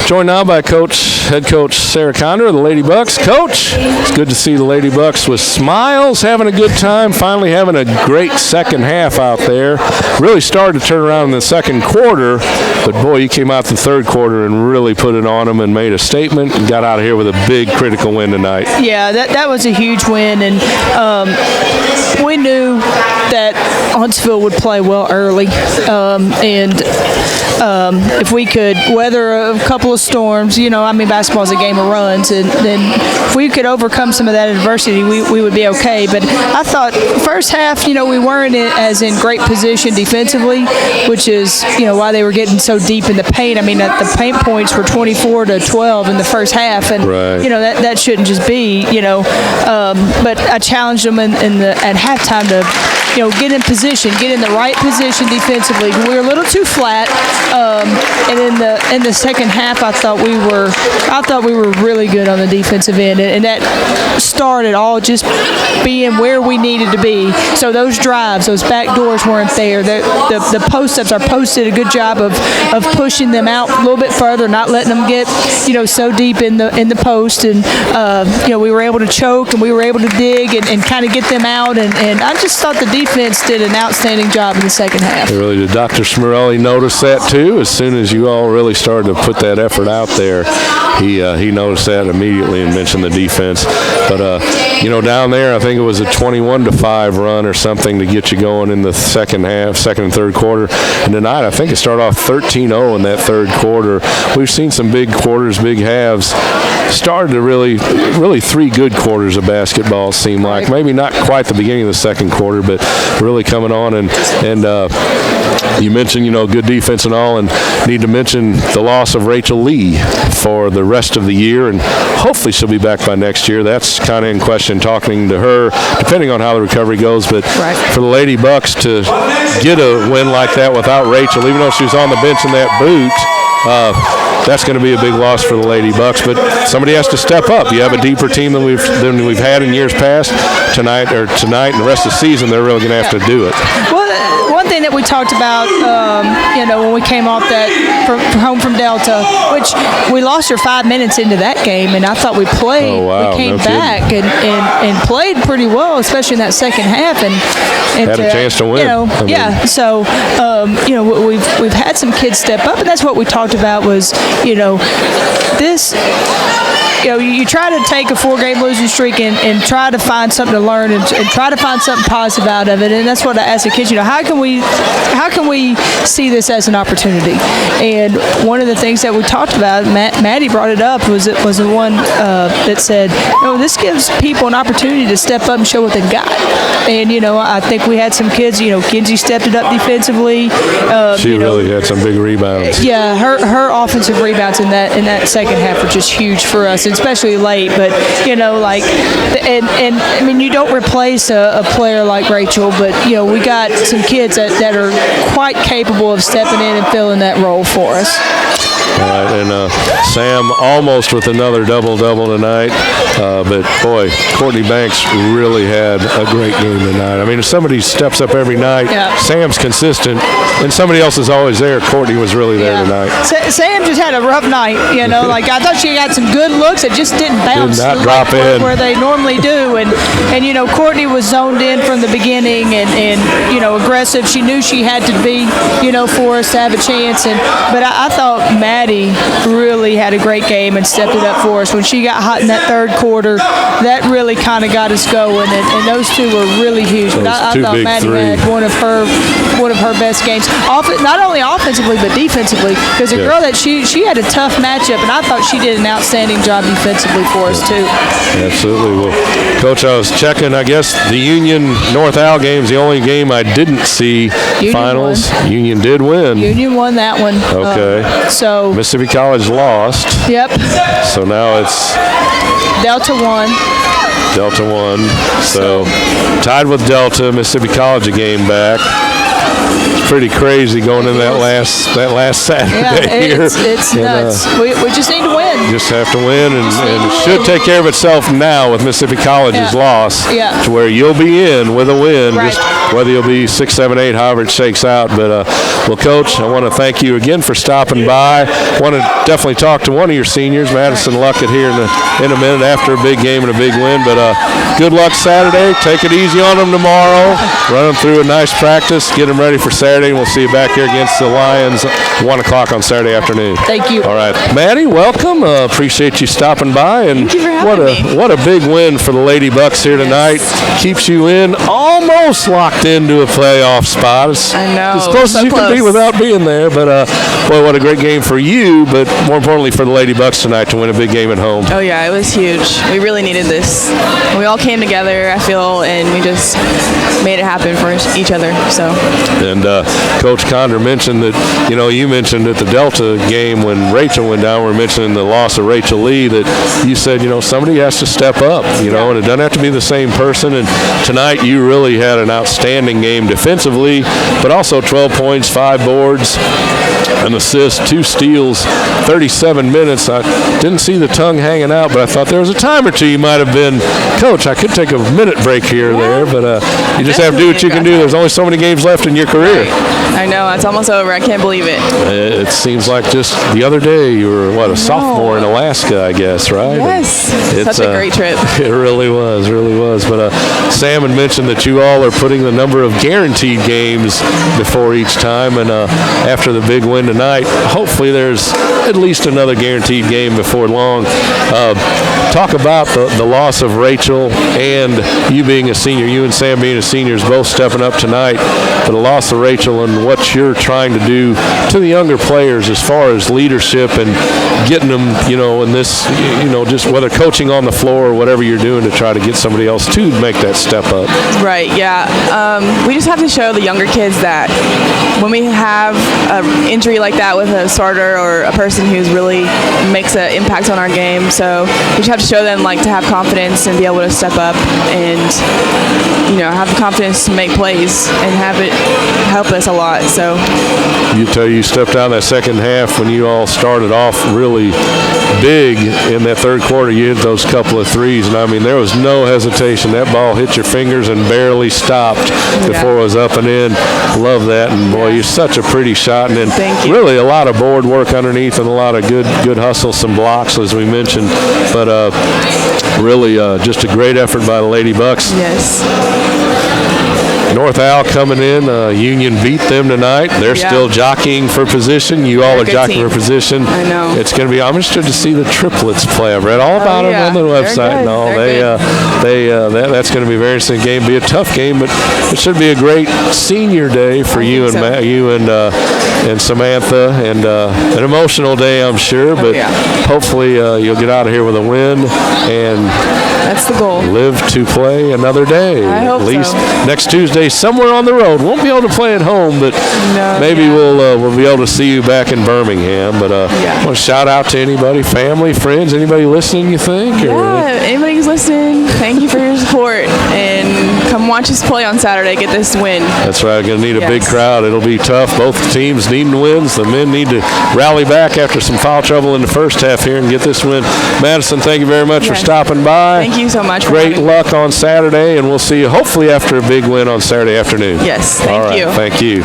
Joined now by head coach Sarah Condra of the Lady Bucks. Coach, it's good to see the Lady Bucks with smiles, having a good time, finally having a great second half out there. Really started to turn around in the second quarter, but boy, you came out the third quarter and really put it on them and made a statement and got out of here with a big critical win tonight. Yeah, that was a huge win, and we knew that Huntsville would play well early, and if we could weather a couple of storms, basketball is a game of runs, and then if we could overcome some of that adversity, we would be okay. But I thought first half, we weren't as in great position defensively, which is, why they were getting so deep in the paint. The paint points were 24-12 in the first half, and right. That shouldn't just be, but I challenged them at halftime to, get in position, get in the right position defensively. We were a little too flat, and in the second half, I thought we were really good on the defensive end, and that started all just being where we needed to be. So those drives, those back doors weren't there. The post-ups, our post did a good job of pushing them out a little bit further, not letting them get so deep in the post, and we were able to choke and we were able to dig and kind of get them out, and I just thought the defense did an outstanding job in the second half. Really did. Dr. Smirelli noticed that too. As soon as you all really started to put that effort out there, he noticed that immediately and mentioned the defense. But down there, I think it was a 21-5 run or something to get you going in the second and third quarter. And tonight, I think it started off 13-0 in that third quarter. We've seen some big quarters, big halves. Started to really 3 good quarters of basketball, seem like. Maybe not quite the beginning of the second quarter, but really coming on. And you mentioned, good defense and all, and need to mention the loss of Rachel Lee for the rest of the year, and hopefully she'll be back by next year. That's kind of in question, talking to her, depending on how the recovery goes. But for the Lady Bucks to get a win like that without Rachel, even though she was on the bench in that boot, that's going to be a big loss for the Lady Bucks. But somebody has to step up. You have a deeper team than we've had in years past. Tonight and the rest of the season, they're really going to have to do it. Well, one thing that we talked about, when we came off that home from Delta, which we lost her 5 minutes into that game, and I thought we played. Oh, wow. We came back and played pretty well, especially in that second half, and had a chance to win. So we've had some kids step up, and that's what we talked about was, this. You try to take a 4-game losing streak and try to find something to learn and try to find something positive out of it. And that's what I asked the kids, how can we see this as an opportunity? And one of the things that we talked about, Maddie brought it up, was the one that said, this gives people an opportunity to step up and show what they've got. And, I think we had some kids, Kinsey stepped it up defensively. She really had some big rebounds. Yeah, her offensive rebounds in that second half were just huge for us, especially late. But you don't replace a player like Rachel, but we got some kids that are quite capable of stepping in and filling that role for us. All right, and Sam almost with another double-double tonight, but boy, Courtney Banks really had a great game tonight. If somebody steps up every night, Sam's consistent, and somebody else is always there. Courtney was really there tonight. Sam just had a rough night, I thought she got some good looks that just didn't bounce. Did not drop in where they normally do, and Courtney was zoned in from the beginning and aggressive. She knew she had to be, for us to have a chance, but I thought Maddie really had a great game and stepped it up for us. When she got hot in that third quarter, that really kind of got us going, and those two were really huge. But I thought Maddie had one of her best games, not only offensively but defensively, because a girl that she had a tough matchup, and I thought she did an outstanding job defensively for us too. Absolutely. Well, Coach, I was checking. I guess the Union North Al game's the only game I didn't see. Union finals. Won. Union did win. Union won that one. Okay. So Mississippi College lost. Yep. So now it's Delta won. So tied with Delta. Mississippi College a game back. It's pretty crazy going in that last Saturday here. It's nuts. We just need to win. Just have to win, and it should take care of itself now with Mississippi College's loss, to where you'll be in with a win. Right. Just whether you'll be 6, 7, 8, however it shakes out. But, well, Coach, I want to thank you again for stopping by. I want to definitely talk to one of your seniors, Madison Luckett, here in a minute after a big game and a big win. But good luck Saturday. Take it easy on them tomorrow. Run them through a nice practice. Get them ready for Saturday, and we'll see you back here against the Lions 1 o'clock on Saturday afternoon. Thank you. All right. Maddie, welcome. Appreciate you stopping by. And thank you for having me. What a big win for the Lady Bucks here tonight. Keeps you in, almost locked into a playoff spot. I know. As close so as you close. can be without being there. But, boy, what a great game for you, but more importantly for the Lady Bucks tonight to win a big game at home. Oh, yeah, it was huge. We really needed this. We all came together, I feel, and we just made it happen for each other. So. And Coach Condra mentioned that, you mentioned at the Delta game when Rachel went down, we were mentioning the loss of Rachel Lee, that you said, somebody has to step up, and it doesn't have to be the same person. And tonight you really had an outstanding game defensively, but also 12 points, 5 boards, an assist, 2 steals, 37 minutes. I didn't see the tongue hanging out, but I thought there was a time or two you might have been, Coach, I could take a minute break here or there, but you just have to do what you can do. There's only so many games left in your career. I know. It's almost over. I can't believe it. It seems like just the other day you were, a sophomore in Alaska, I guess, right? Yes. Such a great trip. It really was. But Sam had mentioned that you all are putting the number of guaranteed games before each time, and after the big win tonight, hopefully there's at least another guaranteed game before long. Talk about the loss of Rachel and you being a senior, you and Sam being a seniors, both stepping up tonight for the loss of Rachel and what you're trying to do to the younger players as far as leadership and getting them, in this, just whether coaching on the floor or whatever you're doing to try to get somebody else to make that step up. Right, yeah. We just have to show the younger kids that when we have an injury like that with a starter or a person who's really makes an impact on our game, so we just have to show them to have confidence and be able to step up and have the confidence to make plays and have it help us a lot. So You stepped out that second half when you all started off really big in that third quarter. You hit those couple of threes, and there was no hesitation. That ball hit your fingers and barely stopped before it was up and in. Love that, and boy, you're such a pretty shot. And then really a lot of board work underneath and a lot of good hustle, some blocks as we mentioned. But really just a great effort by the Lady Bucks. yes. North Al coming in. Union beat them tonight. They're still jockeying for position. You all are jockeying for position. I know. It's going to be. I'm interested to see the triplets play. I've read all about them on the website and all. That's going to be a very interesting game. Be a tough game, but it should be a great senior day for you and Samantha, and an emotional day, I'm sure. But hopefully you'll get out of here with a win and that's the goal. Live to play another day. I hope at least so. Next Tuesday, somewhere on the road. Won't be able to play at home, but maybe we'll be able to see you back in Birmingham. But I want to shout out to anybody, family, friends, anybody listening, you think? Anybody who's listening, thank you for your support, and come watch us play on Saturday. Get this win. That's right. Going to need a big crowd. It'll be tough. Both teams needing wins. The men need to rally back after some foul trouble in the first half here and get this win. Madison, thank you very much for stopping by. Thank you so much. Great luck on Saturday, and we'll see you hopefully after a big win on Saturday afternoon. Yes, thank you. Thank you.